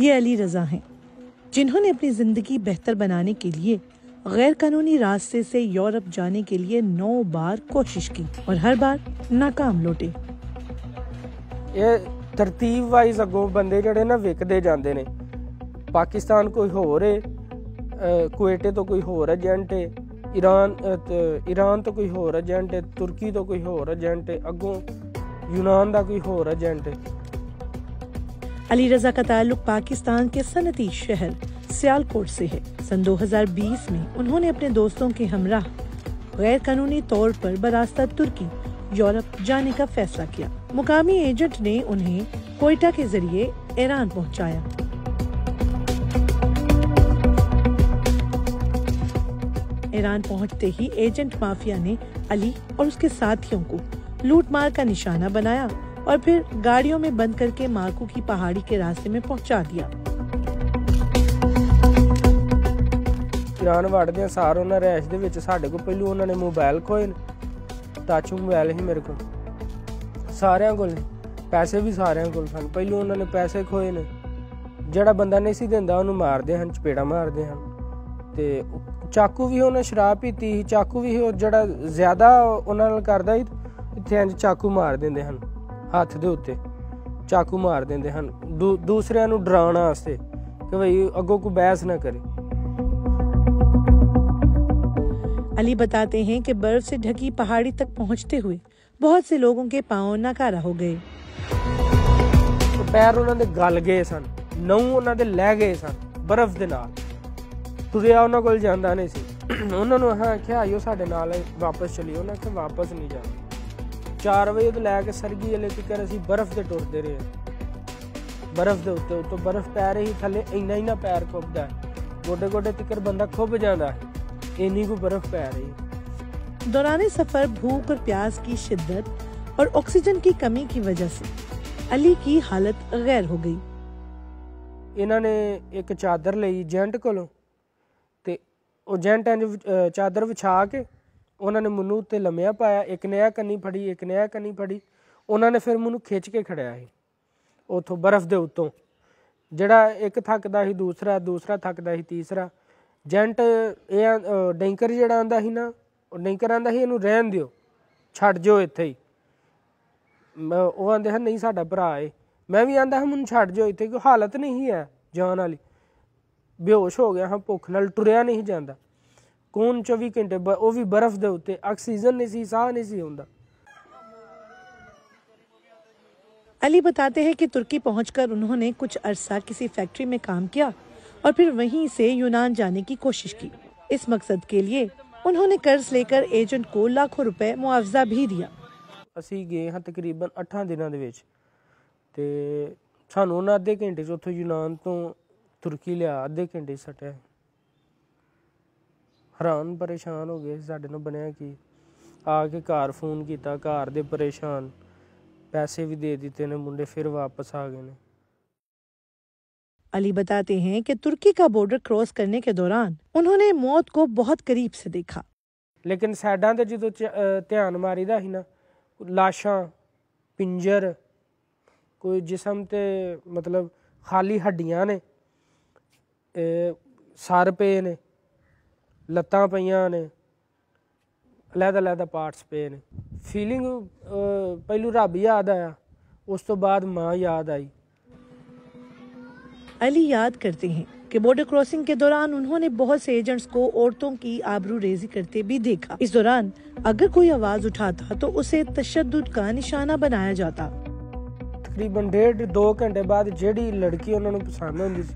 ये अली रजा हैं, जिन्होंने अपनी जिंदगी बेहतर बनाने के लिए गैर कानूनी रास्ते से यूरोप जाने के लिए 9 बार कोशिश की और हर बार नाकाम लौटे। ये तरतीब वाइज अगों बंदे जड़े ना विकदे जांदे ने। पाकिस्तान कोई होर है, कुवेटे तो कोई होर एजेंट है, ईरान तो कोई होर एजेंट है, तुर्की तो कोई होर एजेंट है, अगों यूनान का कोई होर एजेंट है। अली रजा का ताल्लुक पाकिस्तान के सनती शहर सियालकोट से है। सन 2020 में उन्होंने अपने दोस्तों के हमराह गैर कानूनी तौर पर बरास्ता तुर्की यूरोप जाने का फैसला किया। मुकामी एजेंट ने उन्हें कोयटा के जरिए ईरान पहुंचाया। ईरान पहुंचते ही एजेंट माफिया ने अली और उसके साथियों को लूटमार का निशाना बनाया और फिर गाड़ियों में बंद करके मार्को की पहाड़ी के रास्ते में पहुंचा दिया। ईरान वड़दे सार उन्हें रैश दे विच साडे को पहलू उन्होंने मोबाइल खोए, टच मोबाइल ही मेरे को सारिਆਂ ਕੋਲ ने, पैसे भी सारिਆਂ ਕੋਲ सन। पहलू उन्होंने पैसे खोए ने, ਜਿਹੜਾ ਬੰਦਾ नहीं सी ਦਿੰਦਾ ਉਹਨੂੰ ਮਾਰਦੇ ਹਨ, ਚਪੇੜਾ ਮਾਰਦੇ ਹਨ। ਤੇ ਚਾਕੂ ਵੀ ਉਹਨੇ ਸ਼ਰਾਬ ਪੀਤੀ ਸੀ, ਚਾਕੂ ਵੀ ਉਹ ਜਿਹੜਾ ਜ਼ਿਆਦਾ ਉਹਨਾਂ ਨਾਲ ਕਰਦਾ ਸੀ, ਇੱਥੇ ਇੰਜ ਚਾਕੂ ਮਾਰ ਦਿੰਦੇ ਹਨ, ਹੱਥ ਦੇ ਉੱਤੇ ਚਾਕੂ ਮਾਰ ਦਿੰਦੇ ਹਨ ਦੂਸਰਿਆਂ ਨੂੰ ਡਰਾਉਣ ਵਾਸਤੇ ਕਿ ਭਈ ਅੱਗੋਂ ਕੋਈ ਬਹਿਸ ਨਾ करे। अली बताते हैं कि बर्फ से ढकी पहाड़ी तक पहुंचते हुए बहुत से लोगों के पांव नाकारा हो गए। तो पैर उन्हां दे गल गए सन, नहू उन्हां दे लै गए सन बर्फ दे नाल। तुरिया उन्हां कोल जांदा नहीं सी, उन्हां नूं अहां आख्या आइयो साडे नाल वापस चलिए, उन्हां आख्या वापस नहीं जाना। 4 वजे तो लैके सरगी वाले तक असीं बर्फ ते टुरदे रहे। बर्फ दे उत्ते उतों बर्फ पै रही, थल्ले इन्ना पैर खुबदा है, गोडे गोडे तक बंदा खुब जांदा है, इन्नी को बर्फ पै रही। दौरान सफर भूख और प्यास की शिद्दत और ऑक्सीजन की कमी की वजह से अली की हालत गैर हो गई। इन्हां ने एक चादर लई एजेंट कोलों ते एजेंट चादर विछा के उन्होंने मैनू उत्ते लम्मिया पाया, एक नया कन्नी फड़ी, एक नया कन्नी फड़ी। उन्होंने फिर मैनू खिंच के खड़िया ही उतों बर्फ दे उत्तों, जिहड़ा एक थकदा ही दूसरा थकदा ही तीसरा। एजेंट ये डैंकर जिहड़ा आंदा ही ना, डैंकर आंदा ही इहनूं रहन दिओ, छड्ड जाओ इत्थे ही। वो आंदे हैं नहीं साडा भरा है, मैं भी आंदा हा मैनूं छड्ड जाओ इत्थे, कोई हालत नहीं है जान वाली, बेहोश हो गया हाँ, भुख नाल टुरिया नहीं जांदा। कौन 24 घंटे वो भी बर्फ दे उत्ते, ऑक्सीजन नहीं सी, साह नहीं सी हुंदा। अली बताते हैं कि तुर्की पहुंचकर उन्होंने कुछ अरसा किसी फैक्ट्री में काम किया और फिर वहीं से यूनान जाने की कोशिश की। इस मकसद के लिए उन्होंने कर्ज लेकर एजेंट को लाखों रुपए मुआवजा भी दिया। असीं गए हाँ तकरीबन 8 दिनों दे विच, ते सानूं उन्हां अद्धे घंटे च उत्थों यूनान तो तुर्की लिया, अद्धे घंटे सट्टिया। हैरान परेशान हो गए साडे नाल बनिया कि आके घर फोन किया, घर दे परेशान, पैसे भी दे दिते ने, मुंडे फिर वापस आ गए ने। अली बताते हैं कि तुर्की का बॉर्डर क्रॉस करने के दौरान उन्होंने मौत को बहुत करीब से देखा। लेकिन साइडां ते जदों ध्यान मारीदा ही ना, लाशां, पिंजर, कोई जिसम ते मतलब खाली हड्डियां ने, सर पे ने, लत्तां पईयां ने, अलग-अलग पार्ट्स पे ने। फीलिंग पहलू रब याद आया, उस तो बाद माँ याद आई। अली याद करते हैं कि बॉर्डर क्रॉसिंग के दौरान उन्होंने बहुत से एजेंट्स को औरतों की आबरूरेजी करते भी देखा। इस दौरान अगर कोई आवाज उठाता तो उसे तशद्दुद का निशाना बनाया जाता। तकरीबन 1.5-2 घंटे बाद जेड़ी लड़की उन्होंने पसंद होंदी सी,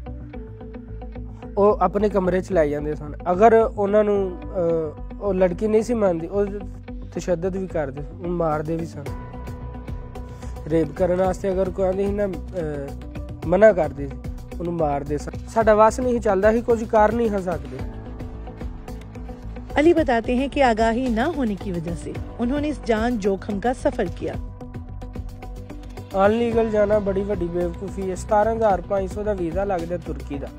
वो अपने कमरे च लै जांदे सन। अगर उन्होंने वो लड़की नहीं सी मानदी, वो तशद्दुद भी करदे, मारदे भी सन। रेप करने वास्ते अगर कोई आंदी ना मना करदे, उन्हें मारदे सन। साडा वस नहीं चलदा ही, कुछ कर नहीं हा सकदे। अली बताते हैं कि आगाही न होने की वजह से उन्होंने इस जान जोखम का सफर किया। अनलीगल जाना बड़ी वड्डी बेवकूफ़ी है। 17,500 का वीज़ा लगदा तुर्की का,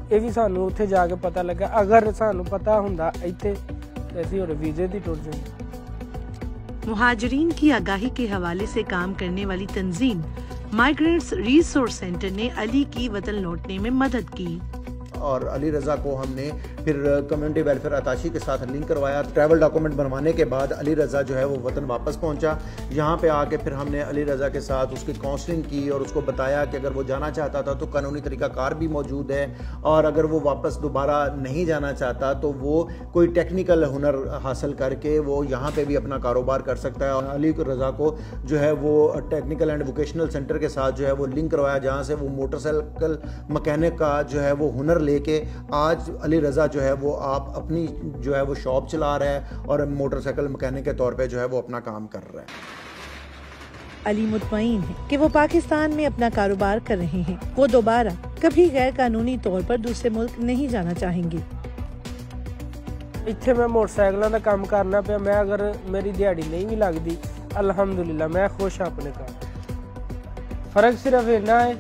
ये भी सानू उत्थे जाके पता लगा। अगर सानू पता हुंदा इत्थे ते असीं होर वीज़े दी टुर जांदे। मुहाजिरीन की आगाही के हवाले से काम करने वाली तंजीम माइग्रेंट्स रिसोर्स सेंटर ने अली की वतन लौटने में मदद की और अली रज़ा को हमने फिर कम्युनिटी वेलफेयर अताशी के साथ लिंक करवाया। ट्रैवल डॉक्यूमेंट बनवाने के बाद अली रज़ा जो है वो वतन वापस पहुंचा। यहाँ पे आके फिर हमने अली रज़ा के साथ उसकी काउंसलिंग की और उसको बताया कि अगर वो जाना चाहता था तो कानूनी तरीक़ाकार भी मौजूद है, और अगर वो वापस दोबारा नहीं जाना चाहता तो वो कोई टेक्निकल हुनर हासिल करके वो यहाँ पे भी अपना कारोबार कर सकता है। और अली रज़ा को जो है वो टेक्निकल एंड वोकेशनल सेंटर के साथ जो है वो लिंक करवाया, जहाँ से वो मोटरसाइकिल मैकेनिक का जो है वो हुनर लेके आज अली रज़ा जो है वो आप अपनी जो है वो शॉप चला रहा है और मोटरसाइकिल मैकेनिक के तौर पे जो है वो अपना काम कर रहा है। अली मुतमईन है कि वो पाकिस्तान में अपना कारोबार कर रहे हैं। वो दोबारा कभी गैर कानूनी तौर पर दूसरे मुल्क नहीं जाना चाहेंगे। इत्थे मैं मोटरसाइकिलों का काम करना पे, मैं अगर मेरी दिहाड़ी नहीं भी लगती अल्हम्दुलिल्लाह मैं खुश हाँ अपने काम। फर्क सिर्फ इतना है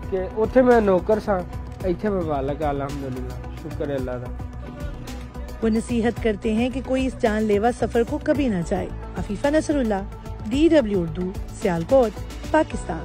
कि उत्थे मैं नौकर सा, इत्थे मैं मालिक। अल्हम्दुलिल्लाह, शुक्र है अल्लाह दा। वो नसीहत करते हैं कि कोई इस जानलेवा सफर को कभी न जाए। अफीफा नसरुल्लाह, DW उर्दू, सियालकोट, पाकिस्तान।